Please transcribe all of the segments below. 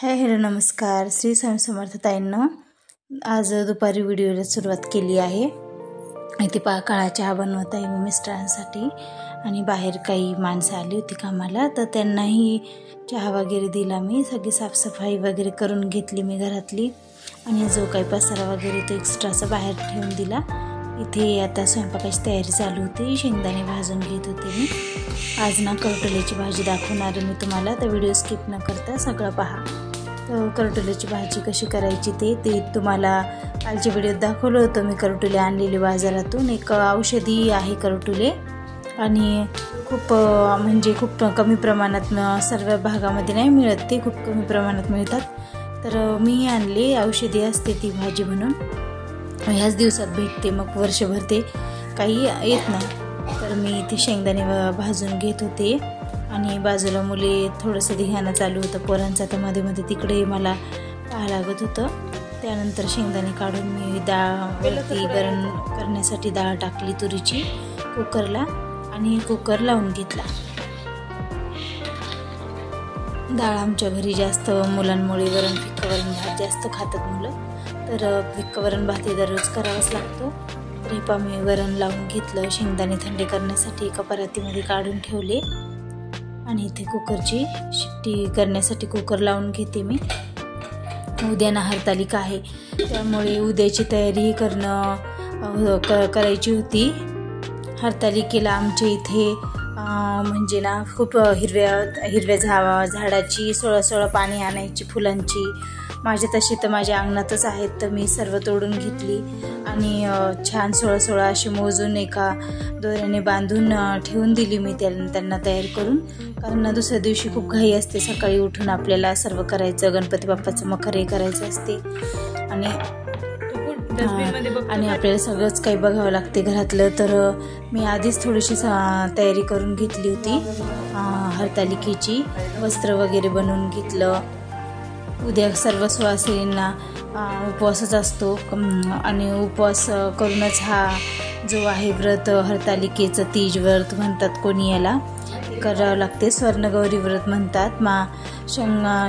Hello नमस्कार. श्री स्वामी समर्थ ताईंनो, आज दुपारी व्हिडिओला सुरुवात केली आहे. इथे काळा चहा बनवत आहे मी मिस्टरांसाठी आणि बाहेर काही माणसं आली होती कामाला, तर त्यांनाही चहा वगैरे दिला. मी सगळी साफसफाई वगैरे करून घेतली मी घरातली, आणि जो काही पसारा वगैरे तो एक्स्ट्राचा बाहेर ठेवून दिला. इथे आता स्वयंपाकाची तयारी चालू होती. शेंगदाणे भाजून घेत होते मी. आज ना करटोल्याची भाजी दाखवणार आहे मी तुम्हाला, तर व्हिडिओ स्किप न करता सगळं पहा. तर करटोल्याची भाजी कशी करायची ते तुम्हाला कालच्या व्हिडिओत दाखवलं होतं मी. करटोले आणलेले बाजारातून. एक औषधी आहे करटोले, आणि खूप कमी प्रमाणात, सर्व भागामध्ये नाही मिळत ते, खूप कमी प्रमाणात मिळतात. तर मी आणले, औषधी असते ती भाजी म्हणून. ह्याच दिवसात भेटते, मग वर्षभर ते काही येत नाही. तर मी इथे शेंगदाणे भाजून घेत होते, आणि बाजूला मुले थोडंसं धिंगाणं चालू होतं पोरांचं, तर मध्ये मध्ये तिकडे मला पाहावं लागत होतं. त्यानंतर शेंगदाणे काढून मी डाळवरती गरम करण्यासाठी डाळ टाकली तुरीची कुकरला, आणि कुकर लावून घेतला. डाळ आमच्या घरी जास्त मुलांमुळे फिक्कं वरण भात जास्त खातात मुलं, तर फिक्कं वरण भात दररोज करावाच लागतो. तर मी वरण लावून घेतलं. शेंगदाणे थंडे करण्यासाठी एका परातीमध्ये काढून ठेवले, आणि इथे कुकरची शिट्टी करण्यासाठी कुकर लावून घेते मी. उद्या ना हरतालिका आहे, त्यामुळे उद्याची तयारी करायची होती. हरतालिकेला आमच्या इथे म्हणजे ना खूप हिरव्या झाडाची 16 पाणी आणायची फुलांची. तशी तर माझ्या अंगणातच आहेत, तर मी सर्व तोडून घेतली, आणि छान 16 अशी मोजून एका दोऱ्याने बांधून ठेवून दिली मी त्यांना तयार करून. कारण दुसऱ्या दिवशी खूप घाई असते, सकाळी उठून आपल्याला सर्व करायचं, गणपती बाप्पाचं मखर हे करायचं असते, आणि आपल्याला सगळंच काही बघावं लागते घरातलं. तर मी आधीच थोडीशी तयारी करून घेतली होती हरतालिकेची. वस्त्र वगैरे बनवून घेतलं. उद्या सर्व सुवासिनींना उपवासच असतो, आणि उपवास करूनच हा जो आहे व्रत, हरतालिकेचं तीज व्रत म्हणतात कोणी याला, करावं लागते. स्वर्णगौरी व्रत म्हणतात.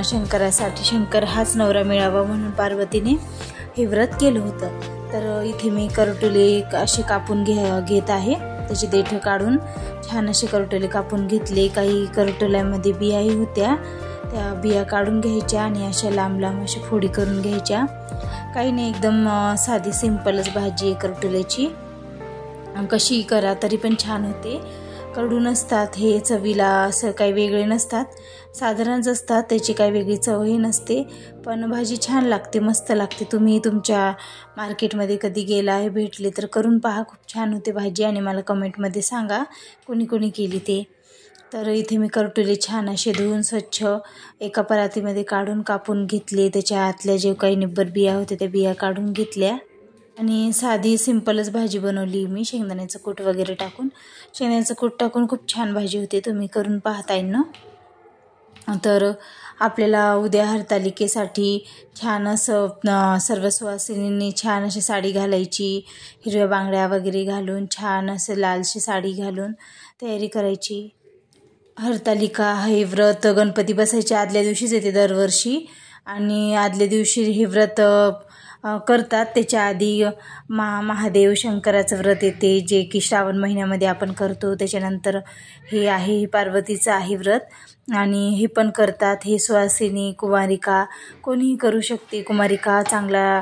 शंकरासाठी, शंकर हाच नवरा मिळावा म्हणून पार्वतीने हे व्रत केलं होतं. तर इथे मी करटोले असे कापून घेत आहे. त्याची देठं काढून छान असे करटोले कापून घेतले. काही करटोल्यामध्ये बियाही होत्या, त्या बिया काढून घ्यायच्या, आणि अशा लांब लांब अशा फोडी करून घ्यायच्या. काही नाही, एकदम साधी सिंपलच भाजी आहे करटोल्याची. कशी करा तरी पण छान होते. कडू नसतात हे, चवीला असं काही वेगळे नसतात, साधारणच असतात, त्याची काही वेगळी चवही नसते, पण भाजी छान लागते, मस्त लागते. तुम्ही तुमच्या मार्केटमध्ये कधी गेला आहे, भेटले तर करून पहा, खूप छान होते भाजी, आणि मला कमेंटमध्ये सांगा कोणी केली ते. तर इथे मी करटोले छान असे धुवून स्वच्छ एका परातीमध्ये काढून कापून घेतले. त्याच्या आतल्या जे काही निब्बर बिया होते त्या बिया काढून घेतल्या, आणि साधी सिंपलच भाजी बनवली मी, शेंगदाण्याचं कूट वगैरे टाकून. शेंगदाण्याचं कूट टाकून खूप छान भाजी होते, तुम्ही करून पाहताय ना. तर आपल्याला उद्या हरतालिकेसाठी छान असं सर्व सुवासिनींनी छान अशी साडी घालायची, हिरव्या बांगड्या वगैरे घालून, छान असं लालशी साडी घालून तयारी करायची. हरतालिका हे व्रत गणपती बसायच्या आदल्या दिवशीच येते दरवर्षी, आणि आदल्या दिवशी हे व्रत करतात. त्याच्या आधी महादेव शंकराचं व्रत येते, जे की श्रावण महिन्यामध्ये आपण करतो. त्याच्यानंतर हे आहे पार्वतीचं आहे व्रत, आणि हे पण करतात. हे सुवासिनी, कुमारिका कोणीही करू शकते. कुमारिका चांगला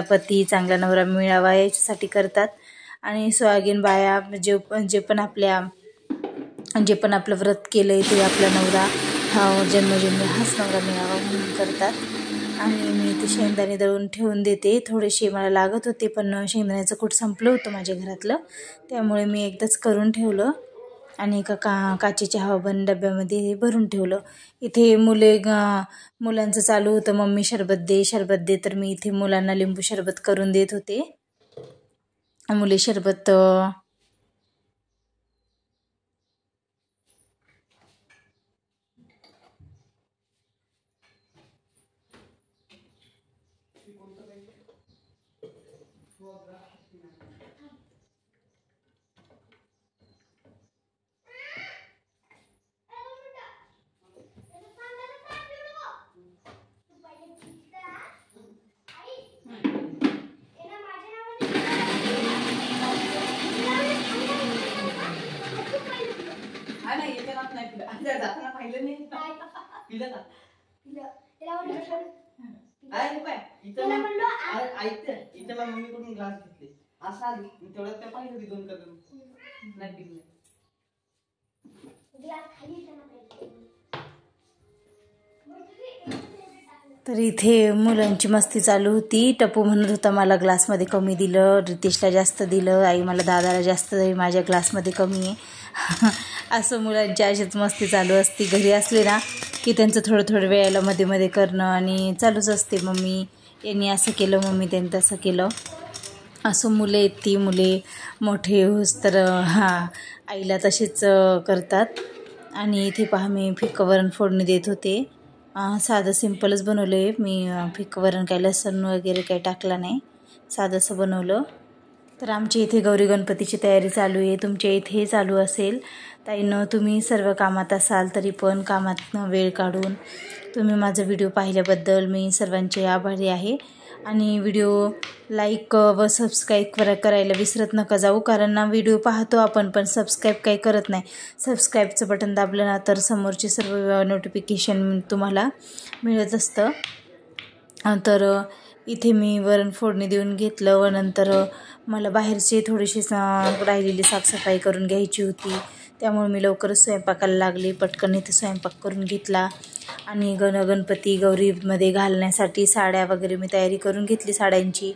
पती, चांगला नवरा मिळावा याच्यासाठी करतात. आणि सुहागीन बाया जे पण आपलं व्रत केलं आहे ते आपला नवरा जन्मजन्मी हाच नवरा मिळावा म्हणून करतात. आणि मी ते शेंगदाणे दळून ठेवून देते. थोडेसे मला लागत होते, पण शेंगदाण्याचं कूट संपलं होतं माझ्या घरातलं, त्यामुळे मी एकदाच करून ठेवलं, आणि एका काचेच्या हवाबंद डब्यामध्ये भरून ठेवलं. इथे मुलांचं चालू होतं, मम्मी शरबत दे, तर मी इथे मुलांना लिंबू शरबत करून देत होते. मुले शरबत इथं मम्मीकडून ग्लास घेतले असं आली तेवढ्यात त्या पाहिलं 2 कदम नाही पिकले. तर इथे मुलांची मस्ती चालू होती. टप्पू म्हणत होता मला ग्लासमध्ये कमी दिलं, रितेशला जास्त दिलं, आई मला दादाला जास्त दे, माझ्या ग्लासमध्ये कमी आहे. असं मुलांची अशीच मस्ती चालू असते. घरी असले ना की त्यांचं थोडं वेळेला मध्ये मध्ये करणं आणि चालूच असते. मम्मी यांनी असं केलं, मम्मी त्यांनी तसं केलं. असं मुले ती मुले मोठे होस तर आईला तसेच करतात. आणि इथे पहा मी फिक्कं वरण फोडणी देत होते. साधं सिंपलच बनवलं आहे मी. फिक्कं वरण काय लसूण वगैरे काही टाकला नाही, साधंसं बनवलं. तर आमच्या इथे गौरी गणपतीची तयारी चालू आहे. तुमच्या इथे चालू असेल ताईनं, तुम्ही सर्व कामात असाल तरी पण कामातनं वेळ काढून तुम्ही माझा व्हिडिओ पाहिल्याबद्दल मी सर्वांचे आभारी आहे. आणि व्हिडिओ लाईक व सबस्क्राईब करायला विसरत नका जाऊ, कारण ना व्हिडिओ पाहतो आपण पण सबस्क्राईब काही करत नाही. सबस्क्राईबचं बटन दाबलं ना तर समोरचे सर्व नोटिफिकेशन तुम्हाला मिळत असतं. तर इथे मी वरण फोडणी देऊन घेतलं व नंतर मला बाहेरची थोडीशी राहिलेली साफसफाई करून घ्यायची होती. त्यामुळे मी लवकरच स्वयंपाकाला लागली. पटकन इथे स्वयंपाक करून घेतला आणि गणपती गौरीमध्ये घालण्यासाठी साड्या वगैरे मी तयारी करून घेतली. साड्यांची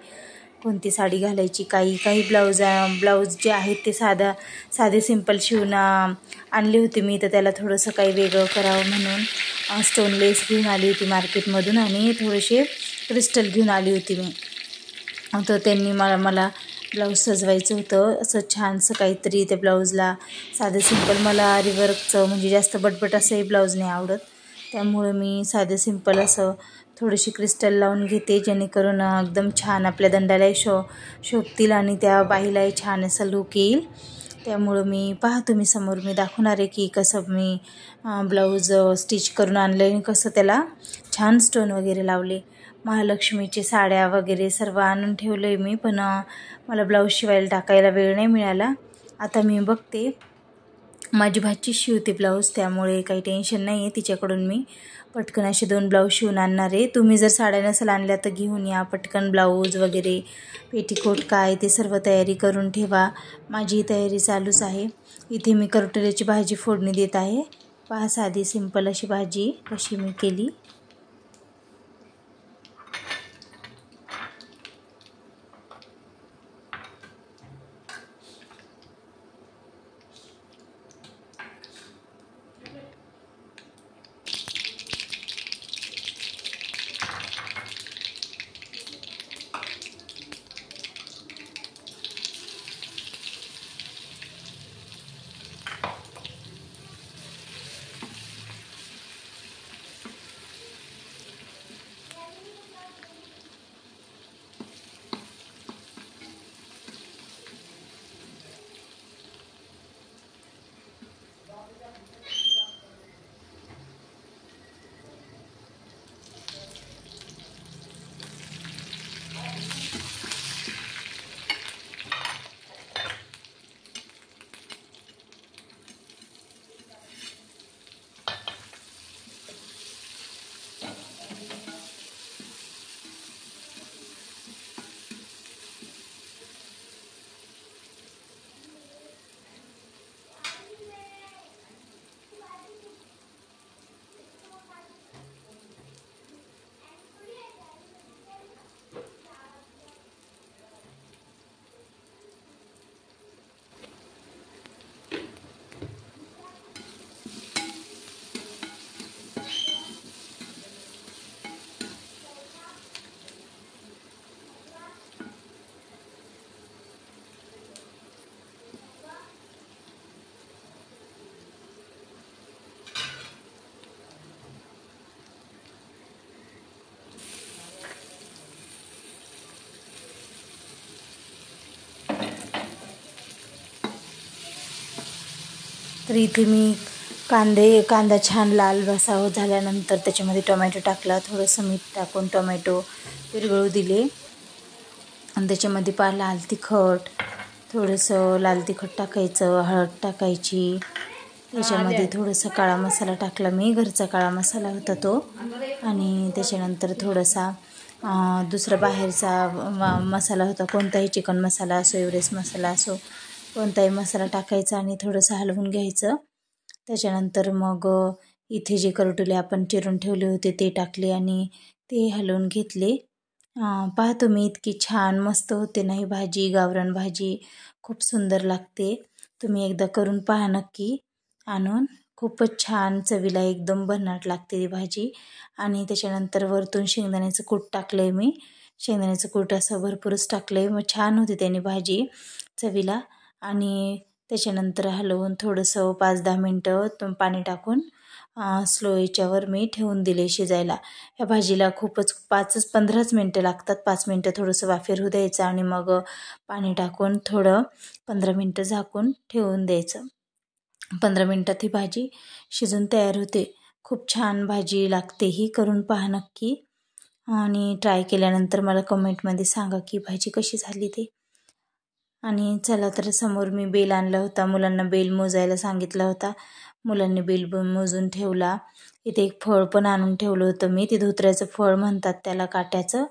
कोणती साडी घालायची, काही ब्लाऊज जे आहेत ते साधे सिंपल शिवून आणले होते मी. तर त्याला थोडंसं काही वेगळं करावं म्हणून स्टोन लेस घेऊन आली होती मार्केटमधून आणि थोडेसे क्रिस्टल घेऊन आली होती मी. तर त्यांनी मला ब्लाऊज सजवायचं होतं असं छानसं काहीतरी. त्या ब्लाऊजला साधं सिंपल, मला रिवर्कचं म्हणजे जास्त बटबट असंही ब्लाऊज नाही आवडत, त्यामुळं मी साधं सिंपल असं थोडीशी क्रिस्टल लावून घेते, जेणेकरून एकदम छान आपल्या दंडालाही शोभतील आणि त्या बाईलाही छान असं लूक येईल. त्यामुळं मी तुम्ही समोर मी दाखवणार आहे की कसं मी ब्लाऊज स्टिच करून आणलं आणि कसं त्याला छान स्टोन वगैरे लावले. महालक्ष्मीचे साड्या वगैरे सर्व आणून ठेवलं आहे मी, पण मला ब्लाऊज शिवायला टाकायला वेळ नाही मिळाला. आता मी बघते, माझी भाची शिवते ब्लाऊज, त्यामुळे काही टेन्शन नाही आहे. तिच्याकडून मी पटकन असे 2 ब्लाऊज शिवून आणणार आहे. तुम्ही जर साड्या नसेल आणल्या तर घेऊन या पटकन. ब्लाऊज वगैरे पेटीकोट काय ते सर्व तयारी करून ठेवा. माझी तयारी चालूच आहे. इथे मी करटोल्याची भाजी फोडणी देत आहे. पहा साधी सिंपल अशी भाजी कशी मी केली. तर इथे मी कांदा छान लाल रसाव झाल्यानंतर त्याच्यामध्ये टोमॅटो टाकला, थोडंसं मीठ टाकून टोमॅटो विरघळू दिले आणि त्याच्यामध्ये लाल तिखट, थोडंसं लाल तिखट टाकायचं, हळद टाकायची त्याच्यामध्ये थोडासा काळा मसाला टाकला मी, घरचा काळा मसाला होता तो. आणि त्याच्यानंतर थोडासा दुसरा बाहेरचा मसाला होता, कोणताही चिकन मसाला असो, एव्हरेस्ट मसाला असो, कोणताही मसाला टाकायचा आणि थोडंसं हलवून घ्यायचं. त्याच्यानंतर मग इथे जे करटुले आपण चिरून ठेवले होते ते टाकले आणि ते हलवून घेतले. पाहतो मी, इतकी छान मस्त होते ना ही भाजी, गावरान भाजी खूप सुंदर लागते. तुम्ही एकदा करून पहा नक्की आणून, खूपच छान चवीला एकदम भन्नाट लागते ती भाजी. आणि त्याच्यानंतर वरतून शेंगदाण्याचं कूट टाकलं मी, शेंगदाण्याचं कूट असं भरपूरच टाकलं मग छान होते त्याने भाजी चवीला. आणि त्याच्यानंतर हलवून थोडंसं 5-10 मिनटं पाणी टाकून स्लो याच्यावर मी ठेवून दिले शिजायला. या भाजीला खूपच 5-15 मिनटं लागतात. 5 मिनटं थोडंसं वाफेर होऊ द्यायचं आणि मग पाणी टाकून थोडं 15 मिनटं झाकून ठेवून द्यायचं. 15 मिनटात ही भाजी शिजून तयार होते. खूप छान भाजी लागते ही, करून पहा नक्की. आणि ट्राय केल्यानंतर मला कमेंटमध्ये सांगा की भाजी कशी झाली ते. आणि चला तर समोर मी बेल आणला होता, मुलांना बेल मोजायला सांगितला होता, मुलांनी बेल मोजून ठेवला. इथे एक फळ पण आणून ठेवलं होतं मी, ते धोत्र्याचं फळ म्हणतात त्याला, काट्याचं.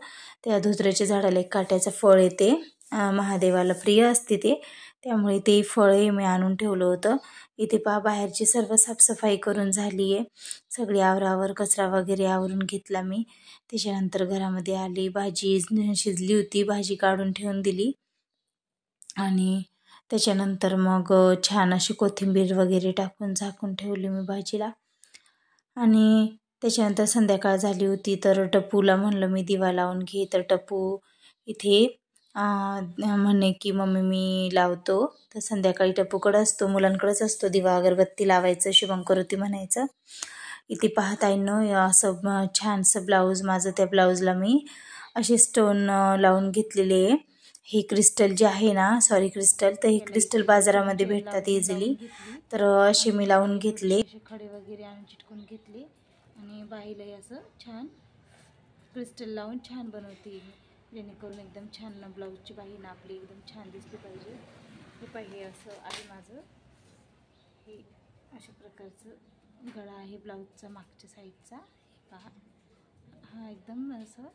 त्या धोत्र्याच्या झाडाला एक काट्याचं फळ येते, महादेवाला प्रिय असते ते, त्यामुळे ते फळही मी आणून ठेवलं होतं. इथे पहा बाहेरची सर्व साफसफाई करून झाली आहे, सगळी आवरावर कचरा वगैरे आवरून घेतला मी. त्याच्यानंतर घरामध्ये आली, भाजी शिजली होती, भाजी काढून ठेवून दिली. आणि त्याच्यानंतर मग छान अशी कोथिंबीर वगैरे टाकून झाकून ठेवली मी भाजीला. आणि त्याच्यानंतर संध्याकाळ झाली होती तर टपूला म्हणलं मी दिवा लावून घे, तर टपू इथे म्हणे की मम्मी मी लावतो. तर संध्याकाळी टपूकडं असतो, मुलांकडेच असतो दिवा, अगरबत्ती लावायचं, शुभंकरोती म्हणायचं. इथे पाहतायनो असं छानसं ब्लाऊज, माझं त्या ब्लाऊजला मी असे स्टोन लावून घेतलेले आहे. हे क्रिस्टल जे आहे ना, क्रिस्टल, तर हे क्रिस्टल बाजारामध्ये भेटतात इझिली, तर असे मी लावून घेतले. खडे वगैरे आणून चिटकून घेतले आणि बाहीलाही असं छान क्रिस्टल लावून छान बनवते, जेणेकरून एकदम छान ना ब्लाऊजची बाही ना आपली एकदम छान दिसली पाहिजे. हे पाहिजे असं आहे माझं, हे अशा प्रकारचं गळा आहे ब्लाऊजचा मागच्या साईडचा. हे पहा, हा एकदम असं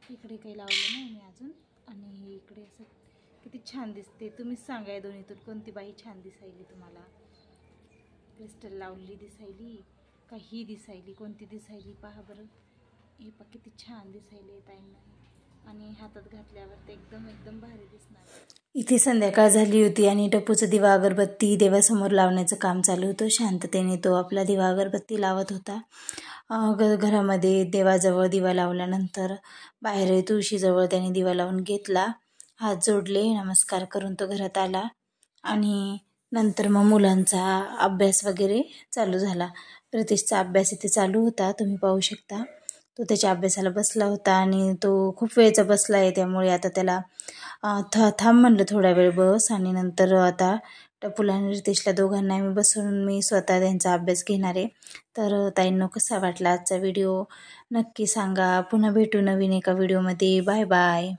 इकडे काही लावलं नाही मी अजून, आणि हे इकडे असं किती छान दिसते. तुम्हीच सांगा या दोन्हीतून कोणती बाई छान दिसायली तुम्हाला, क्रिस्टल लावलेली दिसायली का ही दिसायली, कोणती दिसायली पहा बरं. हे पहा किती छान दिसायली ताईंना, आणि हातात घातल्यावर ते एकदम भारी दिसणार. इथे संध्याकाळ झाली होती आणि टपूचं दिवा अगरबत्ती देवासमोर लावण्याचं काम चालू होतं. शांततेने तो आपला दिवा अगरबत्ती लावत होता. घरामध्ये देवाजवळ दिवा लावल्यानंतर बाहेर तुळशीजवळ त्याने दिवा लावून घेतला, हात जोडले, नमस्कार करून तो घरात आला. आणि नंतर मग मुलांचा अभ्यास वगैरे चालू झाला. प्रतीशचा अभ्यास इथे चालू होता, तुम्ही पाहू शकता. तो त्याच्या अभ्यासाला बसला होता आणि तो खूप वेळचा बसला आहे, त्यामुळे आता त्याला थांब म्हणलं थोडा वेळ बस. आणि नंतर आता टपूला आणि रितेशला दोघांना मी बसून मी स्वतः त्यांचा अभ्यास घेणार आहे. तर ताईंनो कसा वाटला आजचा व्हिडिओ नक्की सांगा. पुन्हा भेटू नवीन एका व्हिडिओमध्ये. Bye bye.